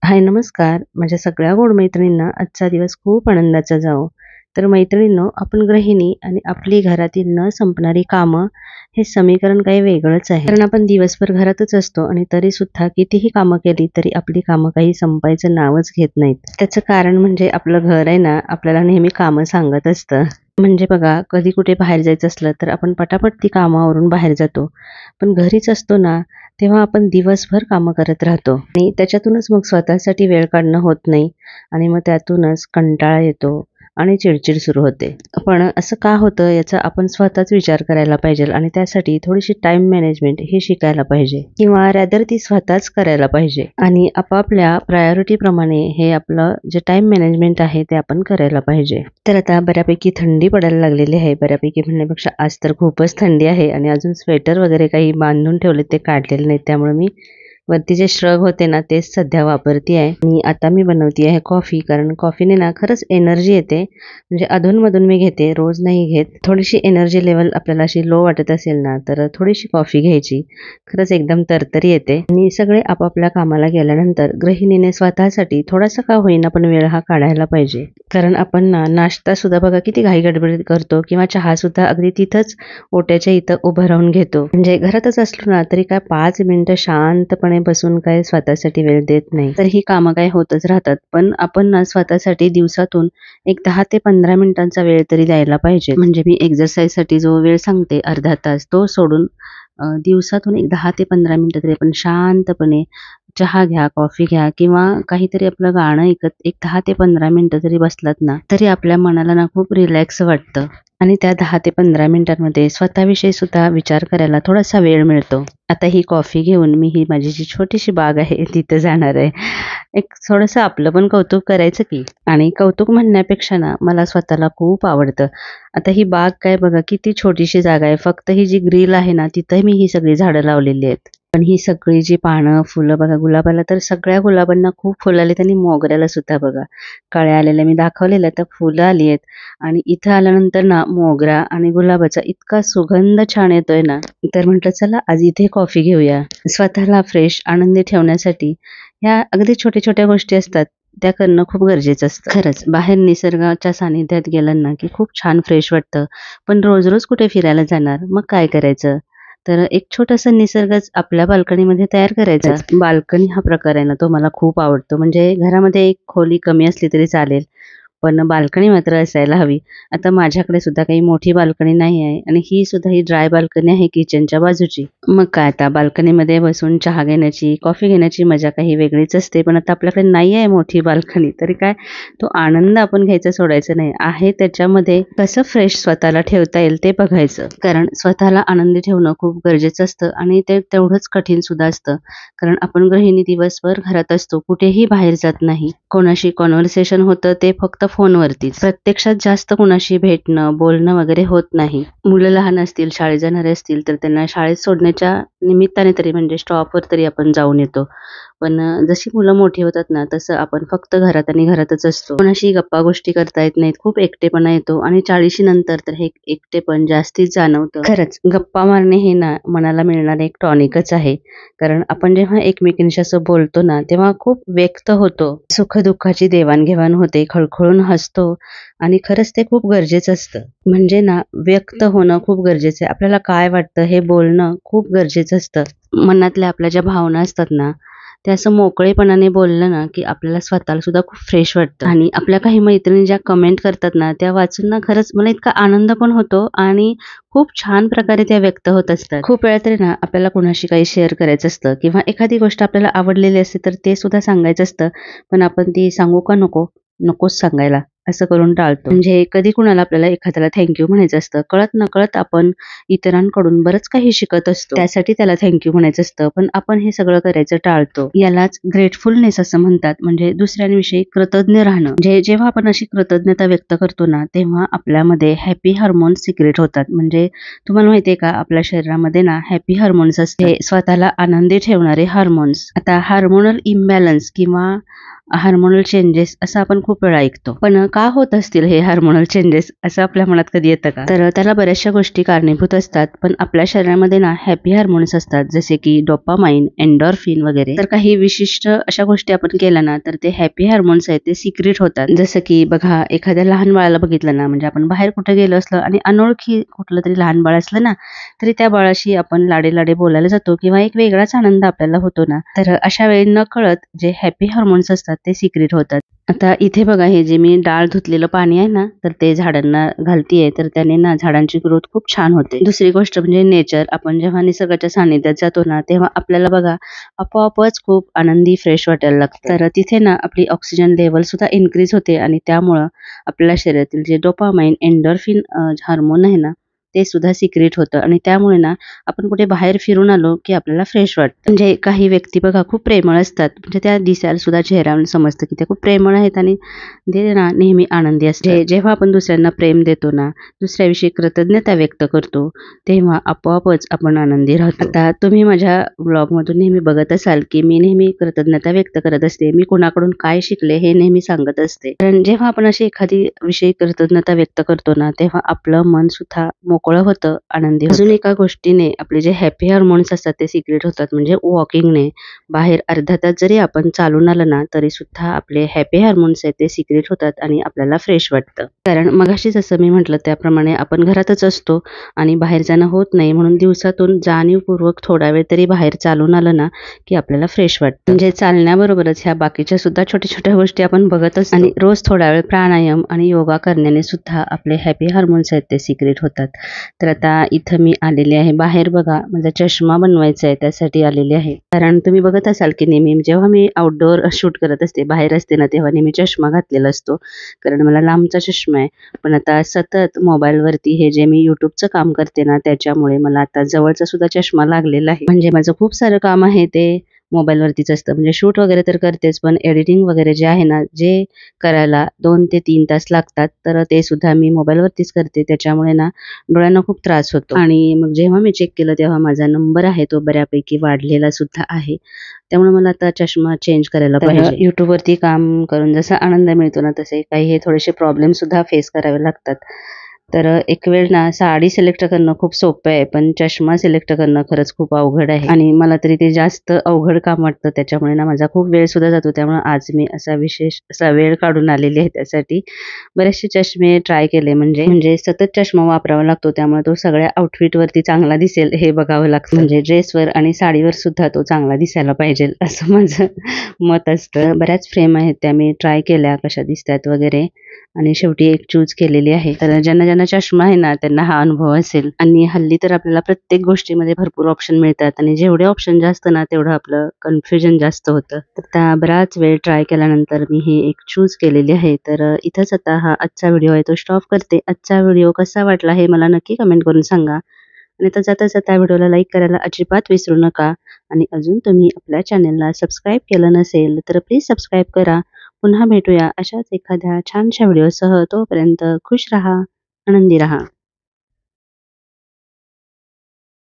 हाय नमस्कार. माझ्या सगळ्या गोड मैत्रिणींना आजचा दिवस खूप आनंदाचा जावो. तर मैत्रिणींनो, आपण गृहिणी आणि आपली घरातील न संपणारी कामं हे समीकरण काही वेगळंच आहे. कारण आपण दिवसभर घरातच असतो आणि तरी सुद्धा कितीही कामं केली तरी आपली कामं काही संपायचं नावच घेत नाहीत. त्याचं कारण म्हणजे आपलं घर आहे ना, आपल्याला नेहमी कामं सांगत असतं. म्हणजे बघा, कधी कुठे बाहेर जायचं असलं तर आपण पटापट ती कामावरून बाहेर जातो. पण घरीच असतो ना, तेव्हा आपण दिवसभर कामं करत राहतो आणि त्याच्यातूनच मग स्वतःसाठी वेळ काढणं होत नाही आणि मग त्यातूनच कंटाळा येतो आणि चिडचिड सुरू होते. पण असं का होतं याचा आपण स्वतःच विचार करायला पाहिजे आणि त्यासाठी थोडीशी टाइम मॅनेजमेंट ही शिकायला पाहिजे किंवा रॅदर ती स्वतःच करायला पाहिजे आणि आपापल्या प्रायोरिटी प्रमाणे हे आपलं जे टाइम मॅनेजमेंट आहे ते आपण करायला पाहिजे. तर आता बऱ्यापैकी थंडी पडायला लागलेली आहे. बऱ्यापैकी म्हणण्यापेक्षा आज तर खूपच थंडी आहे आणि अजून स्वेटर वगैरे काही बांधून ठेवले ते काढलेले नाहीत, त्यामुळे मी वरती जे श्रग होते ना तेच सध्या वापरते आहे. आणि आता मी बनवते आहे कॉफी, कारण कॉफीने ना खरंच एनर्जी येते. म्हणजे अधूनमधून मी घेते, रोज नाही घेत. थोडीशी एनर्जी लेवल आपल्याला अशी लो वाटत असेल ना तर थोडीशी कॉफी घ्यायची, खरंच एकदम तरतरी येते. आणि सगळे आपापल्या कामाला गेल्यानंतर गृहिणीने स्वतःसाठी थोडासा का होईना पण वेळ हा काढायला पाहिजे. कारण आपण ना नाश्ता सुद्धा बघा किती घाई गडबडीत करतो किंवा चहा सुद्धा अगदी तिथंच ओट्याच्या इथं उभं राहून घेतो. म्हणजे घरातच असलो ना तरी काय 5 मिनिटं शांतपणे बसून काय स्वतःसाठी वेळ देत नाही. तर ही कामं काय होतच राहतात. पण आपण ना स्वतःसाठी दिवसातून एक 10 ते 15 मिनिटांचा वेळ तरी द्यायला पाहिजे. म्हणजे मी एक्सरसाइजसाठी जो वेळ सांगते अर्धा तास, तो सोडून दिवसातून एक 10 ते 15 मिनिटं तरी आपण शांतपणे चहा घ्या, कॉफी घ्या किंवा काहीतरी आपलं गाणं ऐकत एक 10 ते 15 मिनिटं जरी बसलात ना तरी आपल्या मनाला ना खूप रिलॅक्स वाटतं. आणि त्या 10 ते 15 मिनिटांमध्ये स्वतःविषयी सुद्धा विचार करायला थोडासा वेळ मिळतो. आता ही कॉफी घेऊन मी ही माझी जी छोटीशी बाग आहे तिथं जाणार आहे. एक थोडंसं आपलं पण कौतुक करायचं की. आणि कौतुक म्हणण्यापेक्षा ना मला स्वतःला खूप आवडतं. आता ही बाग काय बघा किती छोटीशी जागा आहे. फक्त ही जी ग्रिल आहे ना तिथं मी ही सगळी झाडं लावलेली आहेत. पण ही सगळी जी पानं, फुलं बघा, गुलाबाला तर सगळ्या गुलाबांना खूप फुलं आलीत आणि मोगऱ्याला सुद्धा बघा कळ्या आलेल्या मी दाखवलेल्या तर फुलं आली आहेत. आणि इथं आल्यानंतर ना मोगरा आणि गुलाबाचा इतका सुगंध छान येतोय ना, तर म्हटलं चला आज इथे कॉफी घेऊया. स्वतःला फ्रेश आनंदी ठेवण्यासाठी ह्या अगदी छोट्या छोट्या गोष्टी असतात त्या करणं खूप गरजेचं असतं. खरंच बाहेर निसर्गाच्या सानिध्यात गेलं ना की खूप छान फ्रेश वाटतं. पण रोज रोज कुठे फिरायला जाणार, मग काय करायचं? तर एक छोटासा निसर्गच आपल्या बाल्कनीमध्ये तयार करायचा. बाल्कनी हा प्रकार आहे ना तो मला खूप आवडतो. म्हणजे घरामध्ये एक खोली कमी असली तरी चालेल, पण बाल्कनी मात्र असायला हवी. आता माझ्याकडे सुद्धा काही मोठी बाल्कनी नाही आहे आणि ही सुद्धा ही ड्राय बाल्कनी आहे किचनच्या बाजूची. मग काय आता बाल्कनीमध्ये बसून चहा घेण्याची, कॉफी घेण्याची मजा काही वेगळीच असते. पण आता आपल्याकडे नाही आहे मोठी बाल्कनी, तरी काय तो आनंद आपण घ्यायचा सोडायचा नाही. आहे त्याच्यामध्ये कसं फ्रेश स्वतःला ठेवता येईल ते बघायचं. कारण स्वतःला आनंदी ठेवणं खूप गरजेचं असतं आणि ते तेवढंच कठीण सुद्धा असतं. कारण आपण गृहिणी दिवसभर घरात असतो, कुठेही बाहेर जात नाही. कोणाशी कॉन्व्हर्सेशन होतं ते फक्त फोनवरतीच. प्रत्यक्षात जास्त कुणाशी भेटणं, बोलणं वगैरे होत नाही. मुलं लहान असतील, शाळेत जाणारे असतील तर त्यांना शाळेत सोडण्याच्या निमित्ताने तरी म्हणजे स्टॉपवर तरी आपण जाऊन येतो. पण जशी मुलं मोठी होतात ना तसं आपण फक्त घरात आणि घरातच असतो. कोणाशी गप्पा गोष्टी करता येत नाहीत. खूप एकटेपणा येतो आणि 40शी नंतर तर हे एकटेपण जास्तीच जाणवतं. खरंच गप्पा मारणे हे ना मनाला मिळणारे एक टॉनिकच आहे. कारण आपण जेव्हा एकमेकींशी असं बोलतो ना तेव्हा खूप व्यक्त होतो. सुख-दुःखाची देवाणघेवाण होते, खळखळून हसतो आणि खरंच ते खूप गरजेचं असतं. म्हणजे ना व्यक्त होणं खूप गरजेचं आहे. आपल्याला काय वाटतं हे बोलणं खूप गरजेचं असतं. मनातल्या आपल्या ज्या भावना असतात ना ते असं मोकळेपणाने बोललं ना की आपल्याला स्वतःला सुद्धा खूप फ्रेश वाटतं. आणि आपल्या काही मैत्रिणी ज्या कमेंट करतात ना त्या वाचून ना खरंच मला इतका आनंद पण होतो आणि खूप छान प्रकारे त्या व्यक्त होत असतात. खूप वेळा तरी ना आपल्याला कुणाशी काही शेअर करायचं असतं किंवा एखादी गोष्ट आपल्याला आवडलेली असते तर ते सुद्धा सांगायचं असतं. पण आपण ती सांगू का नको? नकोच सांगायला असं करून टाळतो. म्हणजे कधी कुणाला आपल्याला एखाद्याला थँक्यू म्हणायचं असतं, कळत नकळत आपण इतरांकडून बरंच काही शिकत असतो. त्यासाठी त्याला थँक्यू म्हणायचं असतं, पण आपण हे सगळं करायचं टाळतो. यालाच ग्रेटफुलनेस असं म्हणतात. म्हणजे दुसऱ्यांविषयी कृतज्ञ राहणं. म्हणजे जेव्हा आपण अशी कृतज्ञता व्यक्त करतो ना तेव्हा आपल्यामध्ये हॅपी हार्मोन्स सिक्रेट होतात. म्हणजे तुम्हाला माहितीये का आपल्या शरीरामध्ये ना हॅपी हार्मोन्स असते, स्वतःला आनंदी ठेवणारे हार्मोन्स. आता हार्मोनल इम्बॅलन्स किंवा हार्मोनल चेंजेस असं आपण खूप वेळा ऐकतो. पण का होत असतील हे हार्मोनल चेंजेस असं आपल्या मनात कधी येतं का? तर त्याला बऱ्याचशा गोष्टी कारणीभूत असतात. पण आपल्या शरीरामध्ये ना हॅपी हार्मोन्स असतात, जसे की डोपामाइन, एंडॉर्फिन वगैरे. तर काही विशिष्ट अशा गोष्टी आपण केल्या ना तर ते हॅपी हार्मोन्स आहेत ते सिक्रेट होतात. जसं की बघा, एखाद्या लहान बाळाला बघितलं ना, म्हणजे आपण बाहेर कुठे गेलो असलो आणि अनोळखी कुठलं तरी लहान बाळ असलं ना, तरी त्या बाळाशी आपण लाडे लाडे बोलायला जातो किंवा एक वेगळाच आनंद आपल्याला होतो ना. तर अशा वेळी नकळत जे हॅपी हार्मोन्स असतात ते सिक्रेट होतात. आता इथे बघा, हे जे मी डाळ धुतलेलं पाणी आहे ना, तर ते झाडांना घालतीये, तर त्याने ना झाडांची ग्रोथ खूप छान होते. दुसरी गोष्ट म्हणजे नेचर. आपण जेव्हा निसर्गाच्या सानिध्यात जातो ना, तेव्हा आपल्याला बघा आपोआपच खूप आनंदी, फ्रेश वाटायला लागतं. तर तिथे ना आपली ऑक्सिजन लेवल सुद्धा इन्क्रीज होते आणि त्यामुळं आपल्या शरीरातील जे डोपामाइन, एंडॉर्फिन हार्मोन आहे ना, ते सुद्धा सिक्रेट होतं आणि त्यामुळे ना आपण कुठे बाहेर फिरून आलो की आपल्याला फ्रेश वाटतं. म्हणजे काही व्यक्ती बघा खूप प्रेमळ असतात, म्हणजे त्या दिसायला सुद्धा चेहऱ्यावरून समजतं की त्या खूप प्रेमळ आहेत आणि ते ना नेहमी आनंदी असतात. जेव्हा आपण दुसऱ्यांना प्रेम देतो ना, दुसऱ्याविषयी कृतज्ञता व्यक्त करतो, तेव्हा आपोआपच आपण आनंदी राहतो. आता तुम्ही माझ्या ब्लॉगमधून नेहमी बघत असाल की मी नेहमी कृतज्ञता व्यक्त करत असते. मी कोणाकडून काय शिकले हे नेहमी सांगत असते. कारण जेव्हा आपण अशी एखादी विषयी कृतज्ञता व्यक्त करतो ना, तेव्हा आपलं मन सुद्धा मोकळं होतं, आनंदी होतं. अजून एका गोष्टीने आपले जे हॅपी हार्मोन्स असतात ते सिक्रेट होतात, म्हणजे वॉकिंगने. बाहेर अर्धा तास जरी आपण चालून आलं ना, तरी सुद्धा आपले हॅपी हार्मोन्स आहेत ते सिक्रेट होतात आणि आपल्याला फ्रेश वाटतं. कारण मगाशी जसं मी म्हटलं त्याप्रमाणे आपण घरातच असतो आणि बाहेर जाणं होत नाही, म्हणून दिवसातून जाणीवपूर्वक थोडा वेळ तरी बाहेर चालून आलं ना, की आपल्याला फ्रेश वाटतं. म्हणजे चालण्याबरोबरच ह्या बाकीच्या सुद्धा छोट्या छोट्या गोष्टी आपण बघत असतो आणि रोज थोडा वेळ प्राणायाम आणि योगा करण्याने सुद्धा आपले हॅपी हार्मोन्स आहेत ते सिक्रेट होतात. तर आता इथं मी आलेले आहे बाहेर. बघा, माझा चष्मा बनवायचा आहे, त्यासाठी आलेले आहे. कारण तुम्ही बघत असाल की नेहमी जेव्हा मी आउटडोअर शूट करत असते, बाहेर असते ना, तेव्हा नेहमी चष्मा घातलेला असतो, कारण मला लांबचा चष्मा आहे. पण आता सतत मोबाईलवरती हे जे मी युट्यूबचं काम करते ना, त्याच्यामुळे मला आता जवळचा सुद्धा चष्मा लागलेला आहे. म्हणजे माझं खूप सारं काम आहे ते मोबाईलवरतीच असतं. म्हणजे शूट वगैरे तर करतेच, पण एडिटिंग वगैरे जे आहे ना, जे करायला 2 ते 3 तास लागतात, तर ते सुद्धा मी मोबाईलवरतीच करते. त्याच्यामुळे ना डोळ्यांना खूप त्रास होतो. आणि मग जेव्हा मी चेक केलं तेव्हा माझा नंबर आहे तो बऱ्यापैकी वाढलेला सुद्धा आहे. त्यामुळे मला आता चष्मा चेंज करायला पाहिजे. YouTubeवरती काम करून जसा आनंद मिळतो ना, तसे काही हे थोडेसे प्रॉब्लेम सुद्धा फेस करावे लागतात. तर एक वेळ ना साडी सिलेक्ट करणं खूप सोपं आहे, पण चष्मा सिलेक्ट करणं खरंच खूप अवघड आहे आणि मला तरी ते जास्त अवघड काम वाटतं. त्याच्यामुळे ना माझा खूप वेळ सुद्धा जातो. त्यामुळे आज मी असा विशेष असा वेळ काढून आलेली आहे त्यासाठी. बरेचसे चष्मे ट्राय केले, म्हणजे सतत चष्मा वापरावा लागतो, त्यामुळे तो सगळ्या आउटफिटवरती चांगला दिसेल हे बघावं लागतं. म्हणजे ड्रेसवर आणि साडीवर सुद्धा तो चांगला दिसायला पाहिजे असं माझं मत असतं. बऱ्याच फ्रेम आहेत त्या मी ट्राय केल्या, कशा दिसतात वगैरे, आणि शेवटी एक चूज केलेली आहे. तर ज्यांना ज्यांना चष्मा आहे ना, त्यांना हा अनुभव असेल. आणि हल्ली तर आपल्याला प्रत्येक गोष्टीमध्ये भरपूर ऑप्शन मिळतात आणि जेवढे ऑप्शन जास्त ना, तेवढं आपलं कन्फ्युजन जास्त होतं. तर त्या बराच वेळ ट्राय केल्यानंतर मी ही एक चूज केलेली आहे. तर इथंच आता हा आजचा व्हिडिओ आहे तो स्टॉप करते. आजचा व्हिडिओ कसा वाटला हे मला नक्की कमेंट करून सांगा. आणि आता जाता जाता व्हिडिओला लाईक करायला अजिबात विसरू नका. आणि अजून तुम्ही आपल्या चॅनेलला सबस्क्राईब केलं नसेल तर प्लीज सबस्क्राईब करा. पुन्हा भेटूया अशाच एखाद्या छानशा व्हिडिओसह. तोपर्यंत खुश राहा, आनंदी राहा.